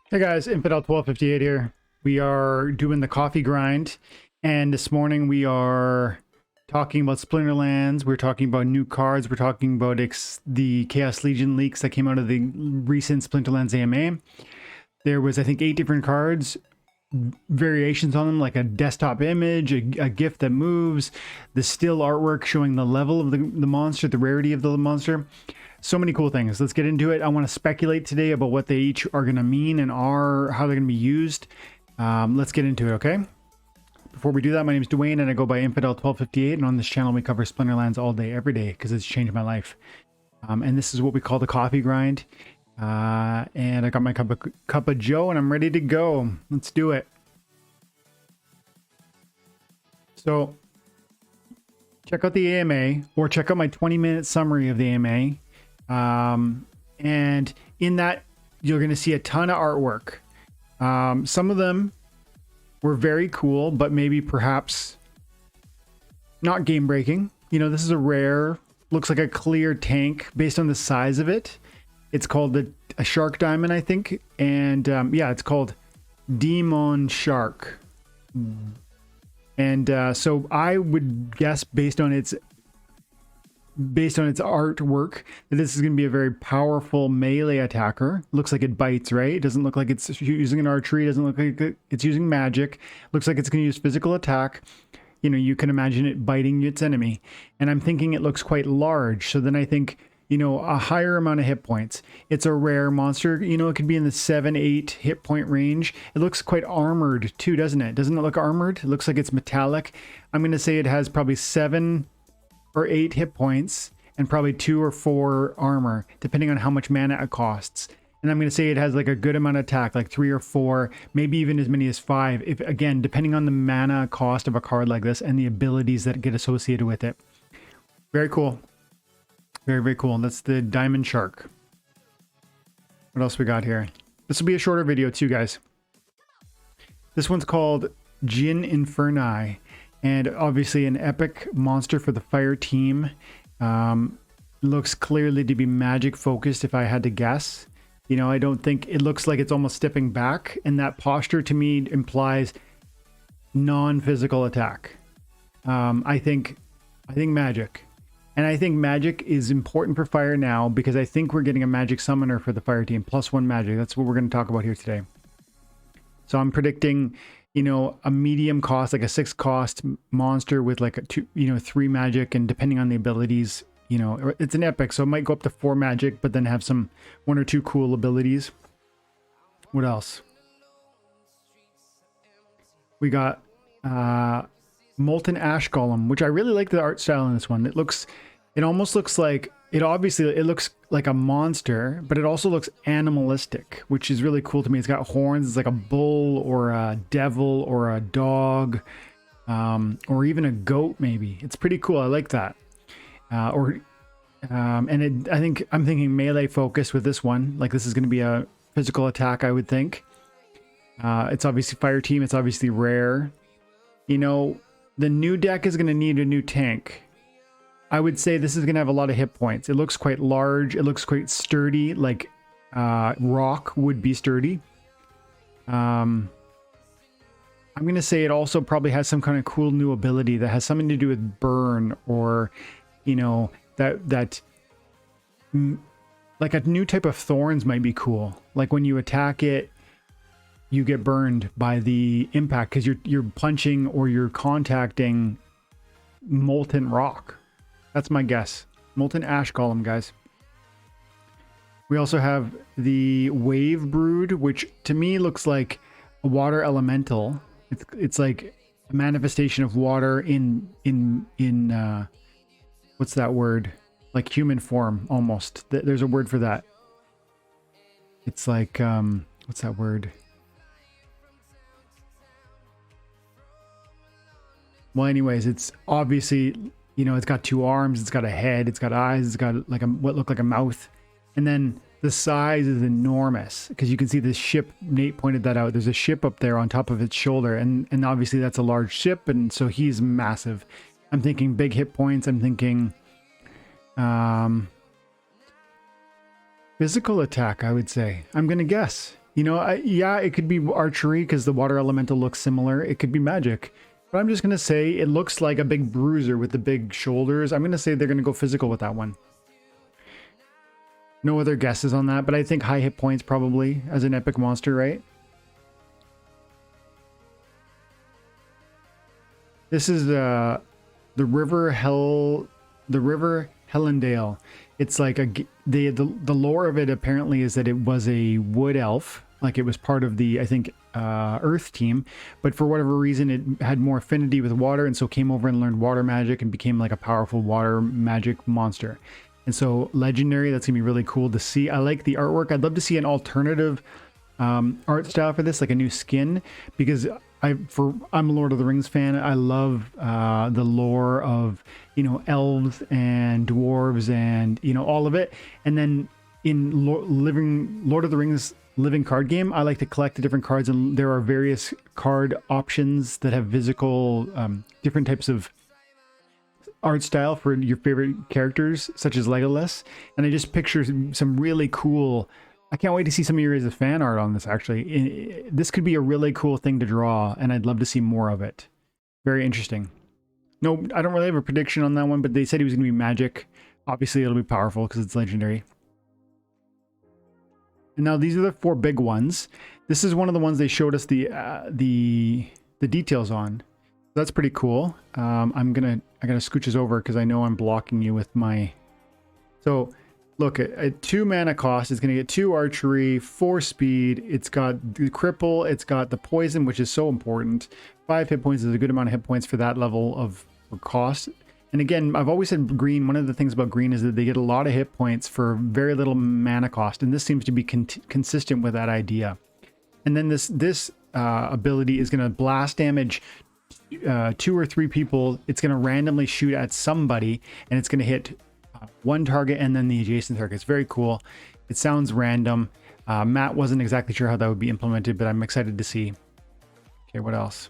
Hey guys, Infidel 1258 here. We are doing the coffee grind, and this morning we are talking about Splinterlands. We're talking about new cards. We're talking about the Chaos Legion leaks that came out of the recent Splinterlands AMA. There was, I think, 8 different cards, variations on them, like a desktop image, a GIF that moves, the still artwork showing the level of the monster, the rarity of the monster. So many cool things. Let's get into it. I want to speculate today about what they each are going to mean and how they're going to be used. Let's get into it, okay? Before we do that, my name is Dwayne and I go by Infidel 1258, and on this channel we cover Splinterlands all day, every day, because it's changed my life. And this is what we call the coffee grind. And I got my cup of Joe and I'm ready to go. Let's do it. So check out the AMA, or check out my 20-minute summary of the AMA. And in that, you're going to see a ton of artwork. Some of them were very cool, but maybe perhaps not game breaking. You know, this is a rare, looks like a clear tank based on the size of it. It's called a shark diamond, I think. And yeah, it's called Demon Shark. And so I would guess based on its artwork that this is going to be a very powerful melee attacker. Looks like it bites, right? It doesn't look like it's using an archery. It doesn't look like it's using magic. Looks like it's going to use physical attack. You know, you can imagine it biting its enemy. And I'm thinking it looks quite large. So then I think, you know, a higher amount of hit points. It's a rare monster. You know, it could be in the 7-8 hit point range. It looks quite armored too, doesn't it? Doesn't it look armored? It looks like it's metallic. I'm going to say it has probably 7 or 8 hit points and probably 2 or 4 armor, depending on how much mana it costs. And I'm going to say it has like a good amount of attack, like 3 or 4, maybe even as many as 5, if again, depending on the mana cost of a card like this and the abilities that get associated with it. Very cool. Very, very cool. And that's the Diamond Shark. What else we got here? This will be a shorter video too, guys. This one's called Jin Inferni. And obviously an epic monster for the fire team. Looks clearly to be magic focused, if I had to guess. You know, I don't think it looks like it's almost stepping back, and that posture to me implies non-physical attack. I think magic. And I think magic is important for fire now, because I think we're getting a magic summoner for the fire team, +1 magic. That's what we're going to talk about here today. So I'm predicting, you know, a medium cost, like a 6 cost monster with like a 3 magic, and depending on the abilities, you know, it's an epic, so it might go up to 4 magic, but then have some 1 or 2 cool abilities. What else? We got Molten Ash Golem, which I really like the art style in this one. It almost looks like, it looks like a monster, but it also looks animalistic, which is really cool to me. It's got horns. It's like a bull or a devil or a dog, or even a goat maybe. It's pretty cool. I like that. I'm thinking melee focus with this one. Like, this is going to be a physical attack, I would think. It's obviously fire team. It's obviously rare. You know, the new deck is going to need a new tank. I would say this is going to have a lot of hit points. It looks quite large. It looks quite sturdy, like rock would be sturdy. I'm going to say it also probably has some kind of cool new ability that has something to do with burn, or, you know, that like a new type of thorns might be cool. Like when you attack it, you get burned by the impact because you're punching or you're contacting molten rock. That's my guess. Molten Ash Golem, guys. We also have the Wavebrood, which to me looks like a water elemental. It's like a manifestation of water in what's that word? Like human form, almost. There's a word for that. It's like what's that word? Well, anyways, it's obviously, you know, it's got 2 arms, it's got a head, it's got eyes, it's got like what look like a mouth. And then the size is enormous, because you can see this ship. Nate pointed that out. There's a ship up there on top of its shoulder, and obviously that's a large ship, and so he's massive. I'm thinking big hit points. I'm thinking physical attack, I would say. I'm going to guess. You know, yeah, it could be archery because the water elemental looks similar. It could be magic. But I'm just going to say it looks like a big bruiser with the big shoulders. I'm going to say they're going to go physical with that one. No other guesses on that, but I think high hit points probably as an epic monster, right? This is the river Helendale. It's like the lore of it apparently is that it was a wood elf, like it was part of the, I think, Earth team, but for whatever reason it had more affinity with water, and so came over and learned water magic and became like a powerful water magic monster. And so legendary, that's gonna be really cool to see. I like the artwork. I'd love to see an alternative art style for this, like a new skin, because I'm a Lord of the Rings fan. I love the lore of, you know, elves and dwarves and, you know, all of it. And then in Lord of the Rings living card game, I like to collect the different cards, and there are various card options that have physical different types of art style for your favorite characters, such as Legolas. And I just picture some really cool, I can't wait to see some of your guys' fan art on this, actually. This could be a really cool thing to draw, and I'd love to see more of it. Very interesting. No, I don't really have a prediction on that one, but they said he was going to be magic. Obviously, it'll be powerful because it's legendary. And now these are the 4 big ones. This is one of the ones they showed us the details on. That's pretty cool. I gotta scooch this over because I know I'm blocking you with my... So look, at 2 mana cost, it's gonna get 2 archery, 4 speed. It's got the cripple, it's got the poison, which is so important. 5 hit points is a good amount of hit points for that level of cost. And again, I've always said green, one of the things about green is that they get a lot of hit points for very little mana cost, and this seems to be consistent with that idea. And then this ability is gonna blast damage 2 or 3 people. It's going to randomly shoot at somebody, and it's going to hit one target and then the adjacent target. It's very cool. It sounds random. Matt wasn't exactly sure how that would be implemented, but I'm excited to see. Okay, what else?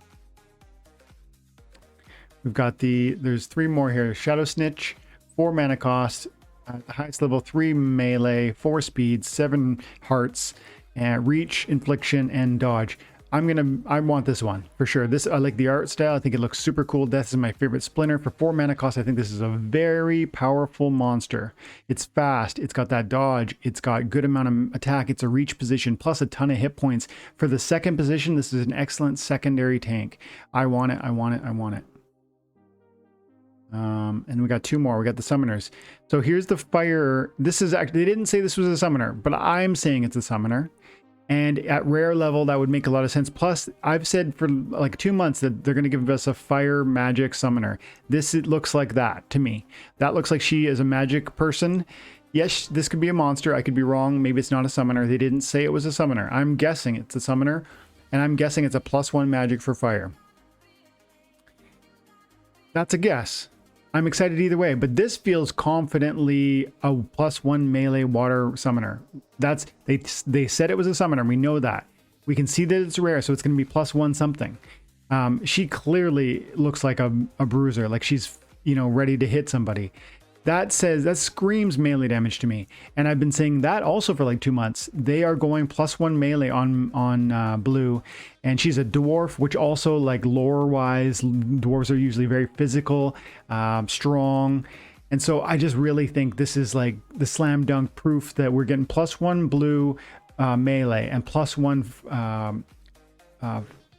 We've got there's 3 more here. Shadow Snitch, 4 mana cost, the highest level, 3 melee, 4 speed, 7 hearts, reach, infliction, and dodge. I want this one for sure. I like the art style. I think it looks super cool. Death is my favorite Splinter. For 4 mana cost, I think this is a very powerful monster. It's fast. It's got that dodge. It's got good amount of attack. It's a reach position plus a ton of hit points. For the second position, this is an excellent secondary tank. I want it. I want it. I want it. And we got 2 more. We got the summoners. So here's the fire. This is actually, they didn't say this was a summoner, but I'm saying it's a summoner. And at rare level, that would make a lot of sense. Plus, I've said for like 2 months that they're going to give us a fire magic summoner. It looks like that to me. That looks like she is a magic person. Yes, this could be a monster. I could be wrong. Maybe it's not a summoner. They didn't say it was a summoner. I'm guessing it's a summoner, and I'm guessing it's a +1 magic for fire. That's a guess. I'm excited either way, but this feels confidently a +1 melee water summoner. They said it was a summoner. We know that. We can see that it's rare, so it's going to be +1 something. She clearly looks like a bruiser, like she's, you know, ready to hit somebody. That screams melee damage to me. And I've been saying that also for like 2 months. They are going +1 melee on blue, and she's a dwarf, which also, like, lore wise, dwarves are usually very physical, strong. And so I just really think this is like the slam dunk proof that we're getting +1 blue melee and +1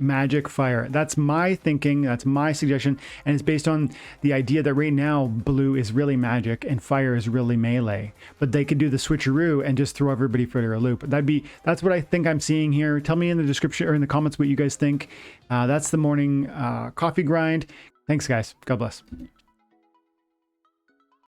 magic fire. That's my thinking. That's my suggestion. And it's based on the idea that right now blue is really magic and fire is really melee. But they could do the switcheroo and just throw everybody for a loop. That's what I think I'm seeing here. Tell me in the description or in the comments what you guys think. That's the morning coffee grind. Thanks, guys. God bless.